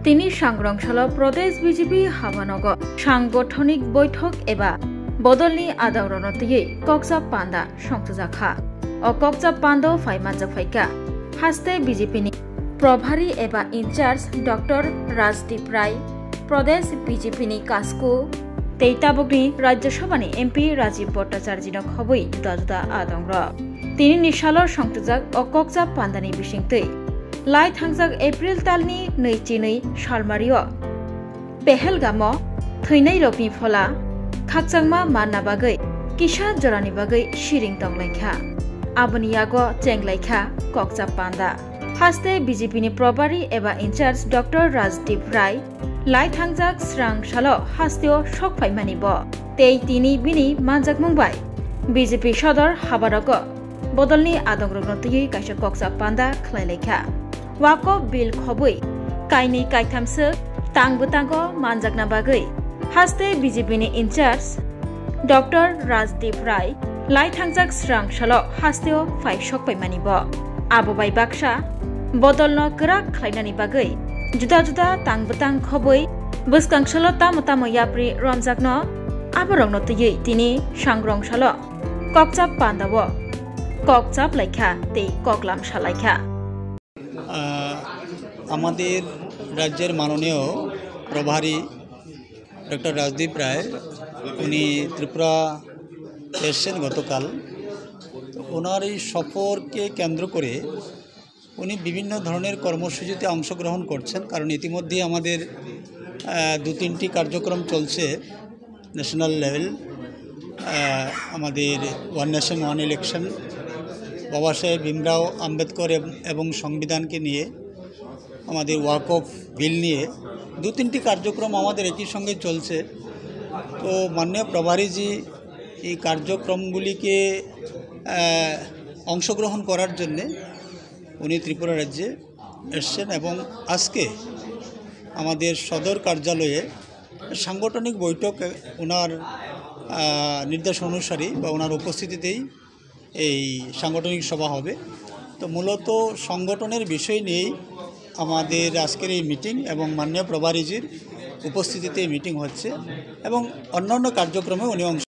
তিনি সংগ্রামশালা প্রদেশ বিজেপি হাবানগর সাংগঠনিক বৈঠক এবা বদলনি আদাওরনতিয়ে কক্সা পান্ডা সংসজাখা ও কক্সা পান্ড ফাইমানজা ফাইকা হাস্তে বিজেপিনি প্রভারী এবা ইনচার্জ ডক্টর রাজদীপ রায় প্রদেশ বিজেপিনি কাসকু তেইতাবগনি রাজ্যসভানি এমপি রাজীব ভট্টাচার্যিন খবই জুদা জুদা আদংর তিনি নিশালর সংসজাক ও কক্সা পান্ডানি বিশিংতৈ লাই थांजाक एप्रिल तालनि 22 सालमारियो पेहेलगामो थैनाय रकनि फला खाकचांमा मानना बागै किसा जरानि बागै शिरिं दंलायखा आबनियागो चेंगलायखा कक्सा पान्डा हास्ते बीजेपीनि प्रभारी एबा इनचार्ज डक्टर राजदीप राय लाई थांजाक स्रांसालो हास्तेओ शक फाइमानिबो तेई तिनि बिनि मानजाक मुंबाय बीजेपी सदर हाबारगो बदलनि आदंग्रगनतियै काइसा कक्सा पान्डा खलायलायखा वाको बिल खबै काइनै काइथामसो तांगबो मानजाकना बागै हास्ते बीजेपीनि इनचार्ज डक्टर राजदीप राय लाई थांजाक स्रांसालो हास्तेओ फाइसक पैमानिबो आबोबाय बाक्सा बदलनो गोराक खलायनानि बागै जुदा जुदा तांगबो खबै बसकांसालो तामो याप्रि रमजाकनो आबरंनतियै तिनि सांग्रंसालो कक्सा पान्डावो कक्साप लाइखा ते ककलाम सालाइखा আমাদের রাজ্যের মাননীয় প্রভারী ডক্টর রাজদীপ রায় উনি ত্রিপুরা এসেছেন গতকাল। ওনার এই সফরকে কেন্দ্র করে উনি বিভিন্ন ধরনের কর্মসূচিতে অংশগ্রহণ করছেন, কারণ ইতিমধ্যে আমাদের 2-3টি কার্যক্রম চলছে ন্যাশনাল লেভেল। আমাদের ওয়ান নেশন ওয়ান ইলেকশন, বাবা সাহেব ভীমরাও আম্বেদকর এবং সংবিধানকে নিয়ে, আমাদের ওয়াকফ বিল নিয়ে 2-3টি কার্যক্রম আমাদের একই সঙ্গে চলছে। তো মাননীয় প্রভারীজি এই কার্যক্রমগুলিকে অংশগ্রহণ করার জন্যে উনি ত্রিপুরা রাজ্যে এসছেন এবং আজকে আমাদের সদর কার্যালয়ে সাংগঠনিক বৈঠক ওনার নির্দেশ অনুসারী বা ওনার উপস্থিতিতেই এই সাংগঠনিক সভা হবে। তো মূলত সংগঠনের বিষয় নিয়েই আমাদের আজকের এই মিটিং এবং মাননীয় প্রভারীজির উপস্থিতিতে মিটিং হচ্ছে এবং অন্যান্য কার্যক্রমে উনি অংশ